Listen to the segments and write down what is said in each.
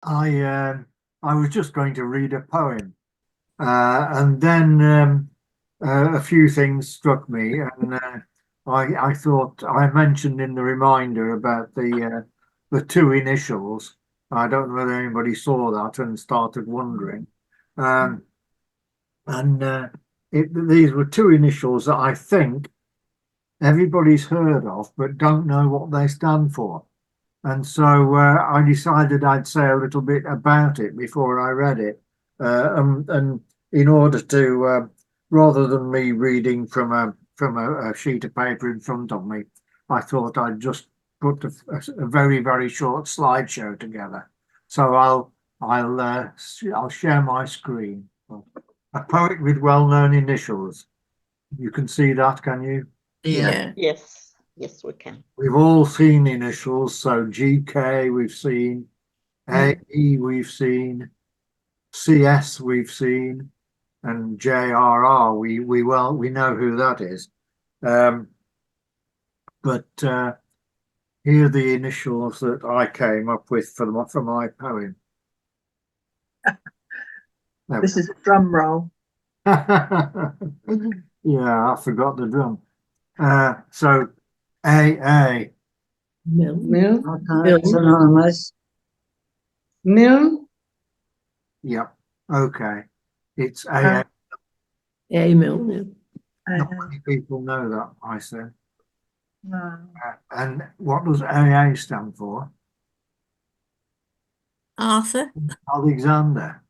I I was just going to read a poem, and then a few things struck me, and I thought I mentioned in the reminder about the two initials. I don't know whether anybody saw that and started wondering. Um, and these were two initials that I think everybody's heard of, but don't know what they stand for. And so I decided I'd say a little bit about it before I read it. And in order to, rather than me reading from a sheet of paper in front of me, I thought I'd just put a very, very short slideshow together. So I'll share my screen. A poet with well-known initials. You can see that, can you? Yeah. Yes, yes, we can. We've all seen initials, so GK we've seen, AE we've seen, CS we've seen, and JRR we know who that is. But here are the initials that I came up with for my poem. This is a drum roll. Yeah, I forgot the drum. So AA. Milk. It's anonymous. Milk. Yep. Okay. It's AA. Milk. Not many people know that, I said. No. And what does AA stand for? Arthur. Alexander.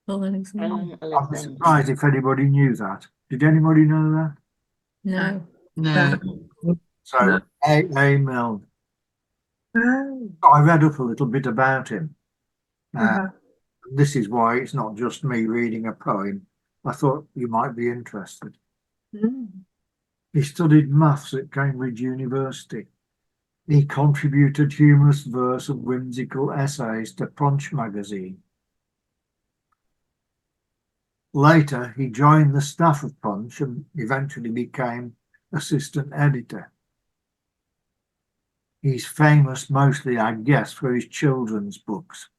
Alexander. I'd be Alexander. surprised if anybody knew that. Did anybody know that? No. No. So AA Milne. Oh. I read up a little bit about him. Uh-huh. This is why it's not just me reading a poem. I thought you might be interested. Mm. He studied maths at Cambridge University. He contributed humorous verse and whimsical essays to Punch magazine. Later, he joined the staff of Punch and eventually became assistant editor. He's famous mostly, I guess, for his children's books.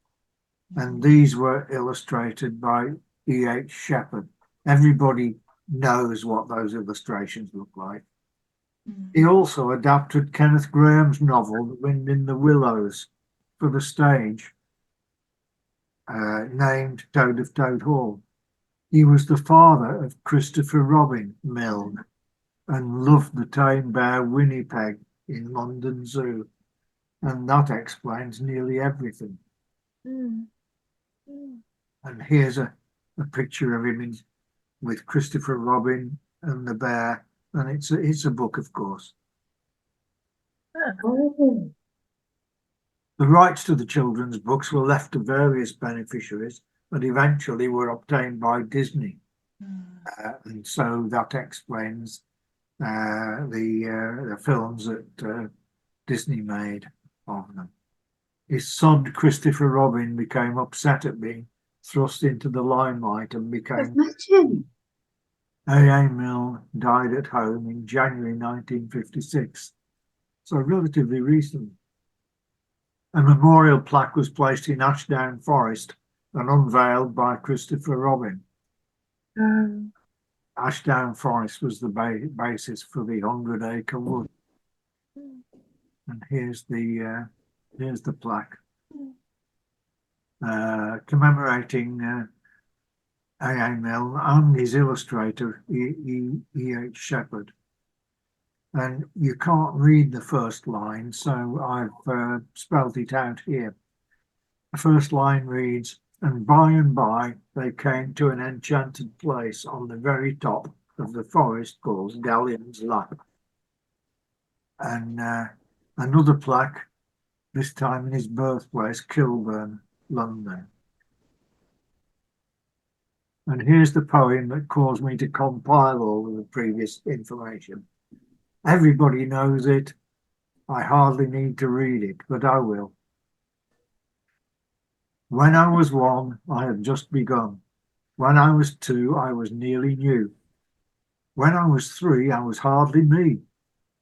And these were illustrated by E.H. Shepard. Everybody knows what those illustrations look like. He also adapted Kenneth Grahame's novel, The Wind in the Willows, for the stage, named Toad of Toad Hall. He was the father of Christopher Robin Milne and loved the tame bear Winnipeg in London Zoo. And that explains nearly everything. And here's a picture of him with Christopher Robin and the bear. And it's a book, of course. Oh. The rights to the children's books were left to various beneficiaries and eventually were obtained by Disney. And so that explains the films that Disney made of them. His son, Christopher Robin, became upset at being thrust into the limelight and became... Imagine. A.A. Milne died at home in January 1956, so relatively recent. A memorial plaque was placed in Ashdown Forest and unveiled by Christopher Robin. Ashdown Forest was the basis for the 100-acre wood. And here's the plaque commemorating A.A. Milne and his illustrator E.H. Shepard. And you can't read the first line, so I've spelled it out here. The first line reads, "And by they came to an enchanted place on the very top of the forest called Galleon's Lap." And another plaque, this time in his birthplace, Kilburn, London. And here's the poem that caused me to compile all of the previous information. Everybody knows it. I hardly need to read it, but I will. When I was 1, I had just begun. When I was 2, I was nearly new. When I was 3, I was hardly me.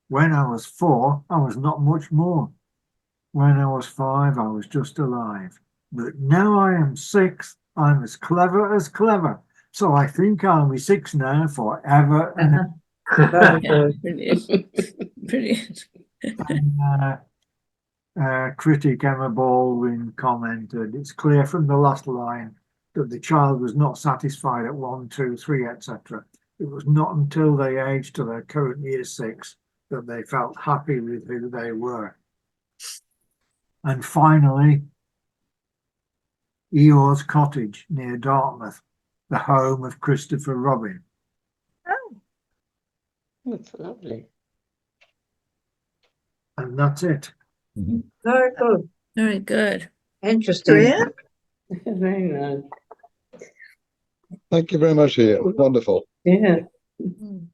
When I was 4, I was not much more. When I was 5, I was just alive. but now I am 6, I'm as clever. So I think I'll be 6 now forever and ever." Very Yeah, good. brilliant. Brilliant. Critic Emma Baldwin commented, "It's clear from the last line that the child was not satisfied at 1, 2, 3, etc. It was not until they aged to their current year 6 that they felt happy with who they were." And finally, Eeyore's Cottage near Dartmouth, the home of Christopher Robin. Oh, That's lovely. And that's it. Very good. Very good. Interesting. brilliant. Very nice. Thank you very much, Ian. Wonderful. Yeah. Mm.